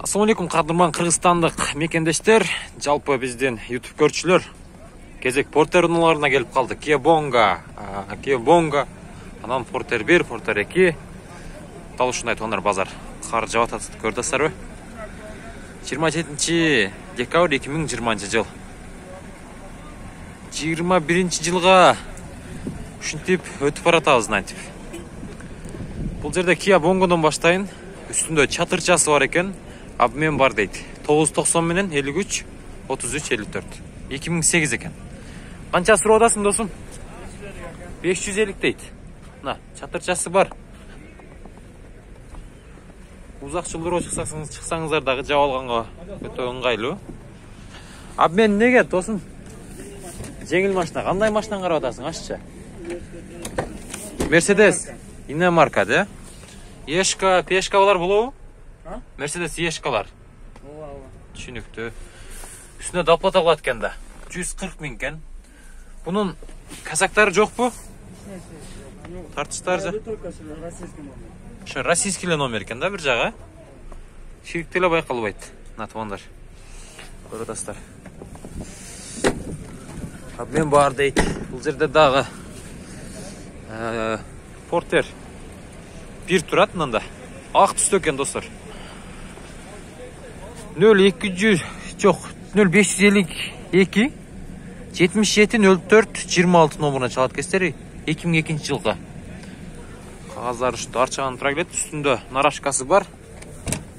Assalamu alaikum кадырман кыргызстандык мекендештер, жалпы биздин YouTube көрчүлөр. Кезек Портер унааларына келип калдык. Kia Bonga, анан Портер 1, Портер 2. Дал ушундай айтқандар базар. Кар жаап атат, көрдүсүзбү? 27 декабрь 2020 жыл. 21 жылга ушинтип өтүп баратабыз нантип. Бул жерде Kia Bongo'дон баштайын. Үстүндө чатырчасы бар экен. Обмен бар дейт. 990 менен 53 33 54. 2008 экен. Канча суроо атасың досум? 550 дейт. Мына, чатырчасы бар. Узак жолдорго чыксаңыздар дагы жаап алганга өтө ыңгайлуу. Обмен неге досум? Жеңил машина. Кандай машинаны карап атасың? Ашчы. Mercedes иномарка, да? Ешка, пешка болар болобу? Mercedes ешкалар. Түшүнүктүү. Үстүнө доплата кылат экен да. 140 миң экен. Бунун казактары жокпу? Тартыштары жок. Ошо российский номер экен да бир жагы. Шириктеле эле байкалбайт. Натвандар. Көрүп атасыздар. Обмен бар дейт. Бул жерде дагы Портер 1 турат мында. Ак түстө экен достор. 0200 жок 0552 77 04 26 номуруна чалат кестери 2002 жылга. Кагаздар ушунда арчаган тура келет. Үстүндө нарашкасы бар.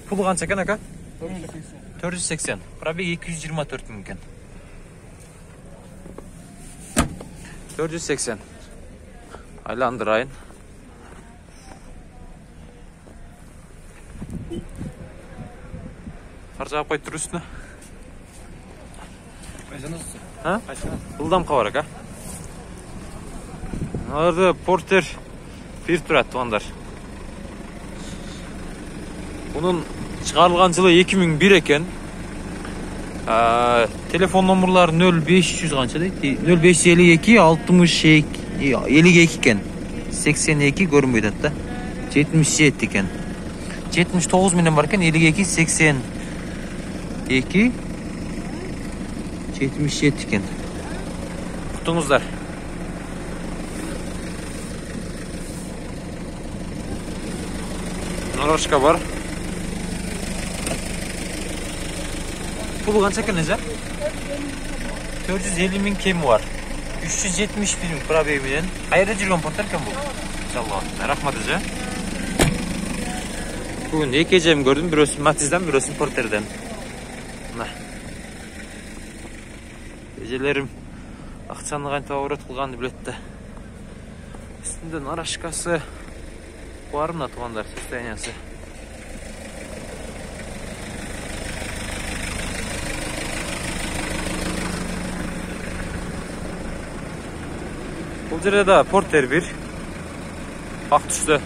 Пулу канча экен ака? 480. Пробег 224 миң экен. 480. Айландырайын. Аржаап койуп тур үстүнө. Ылдамка бар ака. Аларда Портер 1 турат тугандар. Бунун чыгарылган жылы 2001 экен. Телефон номерлары 0500 канча дейт? 0552 62 52 экен. 82 көрүнбөйт атта. 77 экен. 79 менен бар экен. 52 80 2 77 eкен. Kutunguzlar. Narashka var. Pulu kança eкен eje? 450 ming kemi var. 371 ming probegi менен. Кайерде жүргөн Портер экен бул? Иншалла. Рахмат эже. Бүгүн эки эжем көрдүм, бирөөсүн Матизден, бирөөсүн Портерден. Мына. Эжелерим акчаны кантип оборот кылганды билет да. Үстүндө нарашкасы бар мына тугандар, состояниясы. Бул жерде да Портер 1 ак түстө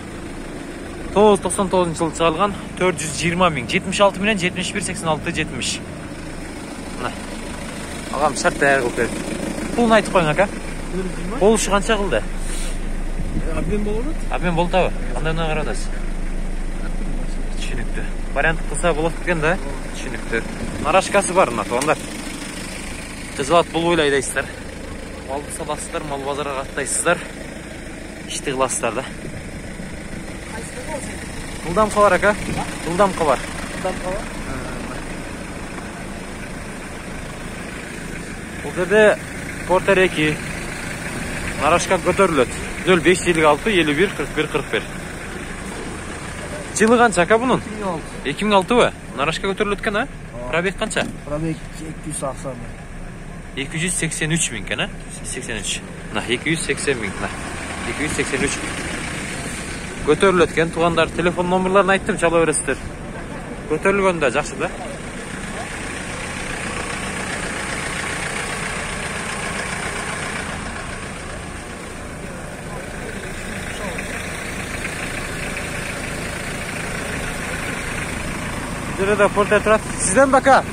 999 жылы чыгарылган 420 миң, 76 менен 71 86 70. Мына. Агам шарт даяр кылып берди. Пулун айтып коюң ака. Болушу канча кылды? Обмен болобу? Обмен болтабы? Кандай унаа карап атасыз? Түшүнүктүү. Вариант кылса болот экен да. Түшүнүктүү. Нарашкасы бар мына тугандар. Кызылат булбой айдайсыздар. Малды саласыздар, мал базарга каттайсыздар. Ишти кыласыздар да. Ылдамка бар ака. Ылдамка бар. Бул жерде Портер 2 нарашка көтөрүлөт. 0556 51 41 41. Жылы канча ака бунун? 2006бы? Нарашка көтөрүлөт экен, а? Пробег канча? Пробег 280. 283 миң экен, а? 83. Мына 280 миң, мына. 283 миң. Көтөрүлөт экен, тугандар, телефон номерларын айттым, чала бересиздер. Көтөрүлгөндө жакшы да. Жерде Портер турат. Сизден бака?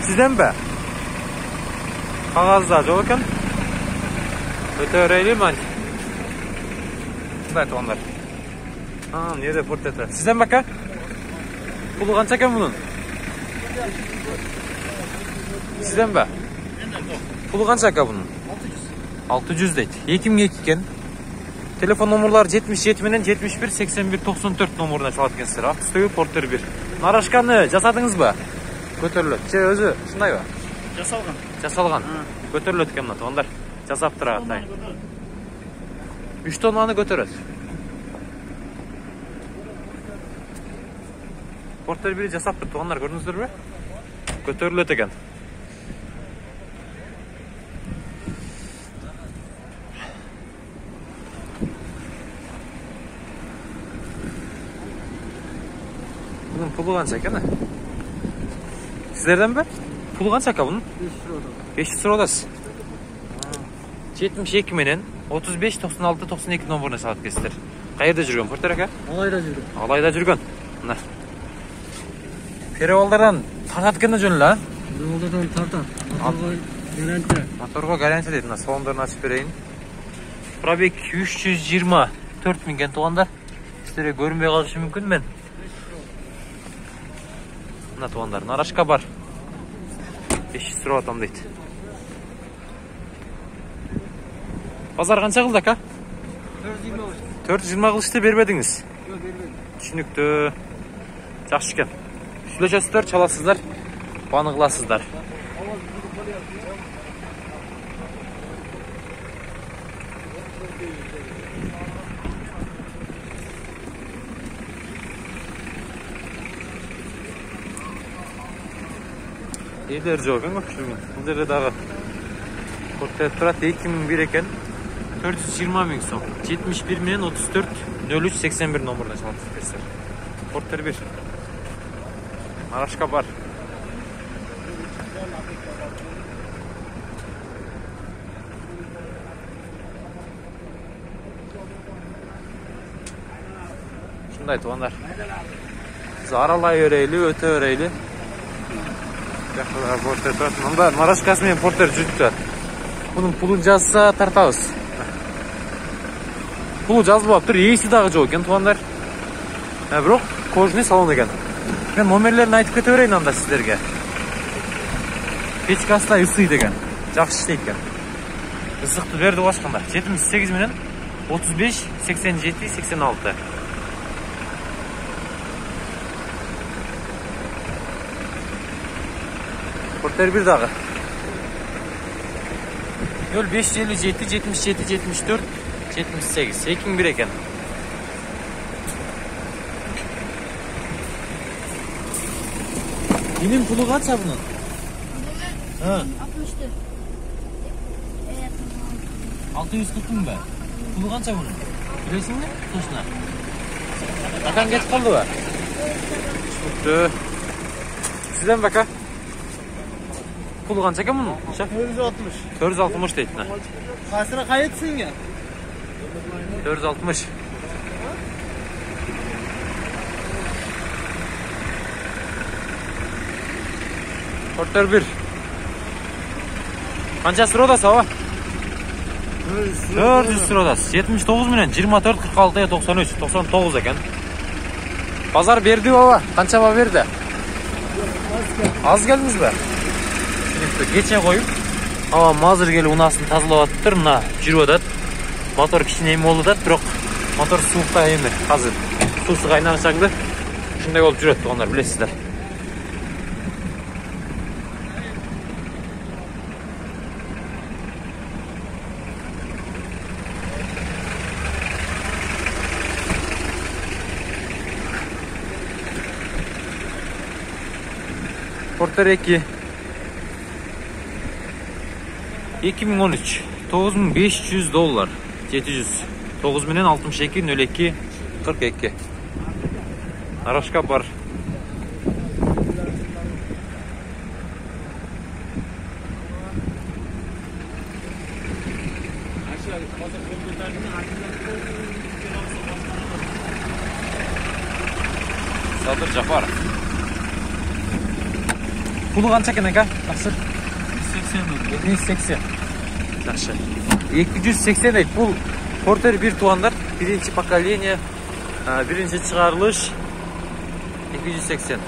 Сизден бе? Кагазда жок экен. Көтөрөйлү мань. Мындай тугандар. Nerede Port etrafı? Sizden baka? Pulu kança ekan bunun? Sizden be? Pulu kança aka bunun? 600 deydi. 2002 ekan. Telefon nomorları 77 менен 71 81 94 nomoruna çalat ekensizler. Ақтөбе Porter 1. Нарашканы жасадыңыз ба? Көтөрүлөт. Же өзү ушундайбы? Жасалган. Көтөрүлөт экен мына туугандар. Жасап турат атайын. 3 тоннаны көтөрөт. Porter 1 жасап тур туугандар, көрдүңүздөрбү? Көтөрүлөт экен. Bunun pulu kança ekan? Sizlerden be? Pulu kança aka bunun? 500 сұродасыз. 72 менен 35 96 92 номеріне салат кесіздер. Қайерде жүрген Porter ака? Алайда жүрген. Алайда жүрген. Мына. Перевалдардан тартат екен жөн эле, а? Перевалдардан тартат. Гарантия. Моторға гарантия дейді. Мына салондарын ашып берейін. Пробег 324 миң екен туғандар. Сіздерге көрінбей қалышы мүмкін мен. Мына туғандар, нарашка бар. 500 сұрап атам дейді. Базар қанша қылды ака? 420 қылышты бербедіңіз? Yok бербедім. Түшінікті. Жақсы екен. Сүйлөшөсүздөр, чаласыздар, баны кыласыздар. Елдер жоқ екен көпшілігін. Бұл жерде дағы Porter тұрат 2001 екен. 420 миң сом. 71 менен 34 03 81 номеріне çalatып Porter 1. Нарашка бар. Шундай туғандар. Біз аралай өрейлі, өте өрейлі. Porter тұрады. Мұнда нарашкасымен Porter жүріп тұрады. Бұның пулын жазса тартабыз. Пулы жазылып тұр, ейсі дағы жоқ екен туғандар. Бірақ кожный салон екен. Мен номерлерін айтып кете берейін анда сіздерге. Печкасы да ысый деген. Жақсы іштейді екен. Ысықты берді башқанда. 78 менен 35 87 86. Porter 1 дағы. 0557 77 74 78. 2001 екен. Benim pulu kaç ya bunun? Ha. 64. 640 mı be? Pulu kaç ya bunun? Biliyorsun mu? Soşuna. Bakan geç kaldı be. Çıktı. Sizden baka. Pulu kaç ya bunun? 460. 460 deydi. Kasına kayıtsın ya. 460. Porter 1. Qancha sırodası hava? 400 sırodası. 79 менен 24 46 93 99 ekan. Pazar berdi baba. Qancha baba berdi? Az geldiniz be? Geçe koyup ama mazır gelip unasını tazalap atıptır. Mına жүрүп атат. Motor кичине эми болду да, бирок мотор суукта эми азыр. Суусу кайнагачагы ушундай болуп жүрөт тугандар, билесиздер. Porter 2 2013 $9500 700 9 менен 62 02 42. Нарашка бар. Sadır Jafarov. Pulu qancha ekan aka? Taqsir 280. Yaxshi. 280 deydi. Bu Porter 1 tuğanlar, birinci поколение, birinci çıkarılış. 280.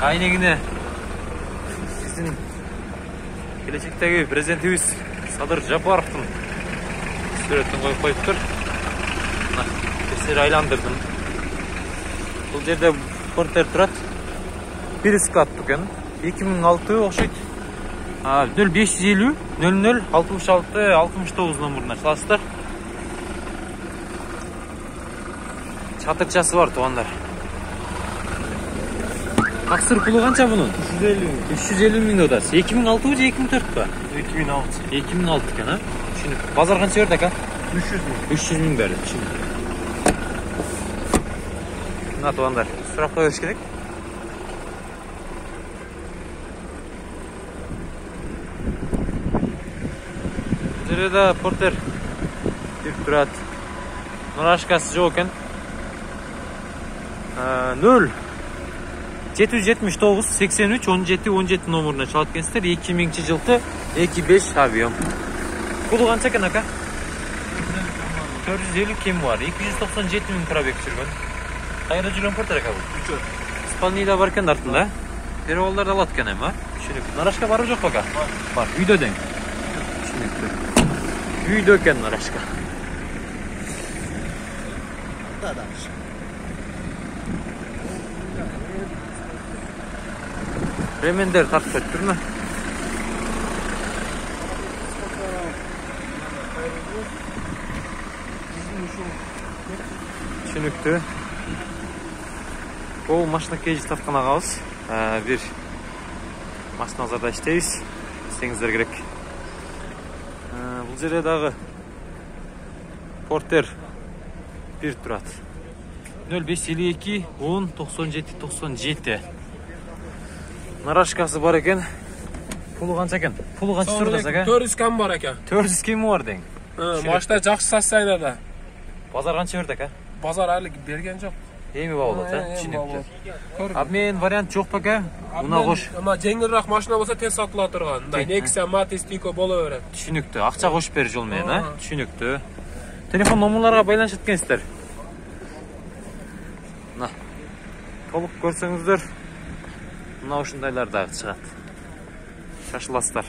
Aynegine sizin gelecekteki prezidentimiz Sadır Japarov'tun suretini koyup tur. Keseri aylandırdım. Bu yerde porter turat. Birisi kattık yani. 2006 okşayt. 0550 00 66 69 номерine салыстыр. Çatırçası var туғандар. Тақсыр пұлы қанша бұның? 350 bin. 350 мың додасы. 2006 ба 2004 па? 2006. 2006 екен, а? Түсінікті. Базар қанша берді ака? 300 bin. 300 мың берді, түсінікті. Мына туғандар, сұрақ қойып керек. Жерде портер деп тұрады. Нұрашқасы жоқ екен. 0 779 83 17 17 номеріне шалып кенсіздер. 2000 жылғы 25 авион. Бұл қанша екен ака? 450 кем бар. 297 мың пробег жүрген. Қайда жүрген портер ака бұл? Испанияда бар екен артында. Перевалдарды алады екен ема. Нарашқа барып жоқ ака? Бар. Үйде дең. Үйде екен Нарашқа. Да. Ремендер тартып өттір ме? Түсінікті. Бұл машина кейжі тартқан ағауыз. Bir машина азарда іштейіз. Сеңіздер керек. Бұл жерде дағы портер bir тұрады. 0552 10 97 97. Нарашқасы бар екен. Пұлы қанша екен? Пұлы қанша тұрдыз ака? 400 кем бар екен. 400 кем бар дең. Машина жақсы состояниеда. Базар қанша берді ака? Базар әлі берген жоқ. Эми баалады, түсінікті. Мен вариант жоқ па ака? Мына қош. Ама жеңілірек машина болса тез сатыла тұрған. Nexia, Matiz, Tico бола береді. Түсінікті. Ақша қош бер жолмен, а? Түсінікті. Телефон номерларға байланыс еткенсіздер. Мына. Толық көрсеңіздер, мына ушындайлар дағы шығады. Шашыластар.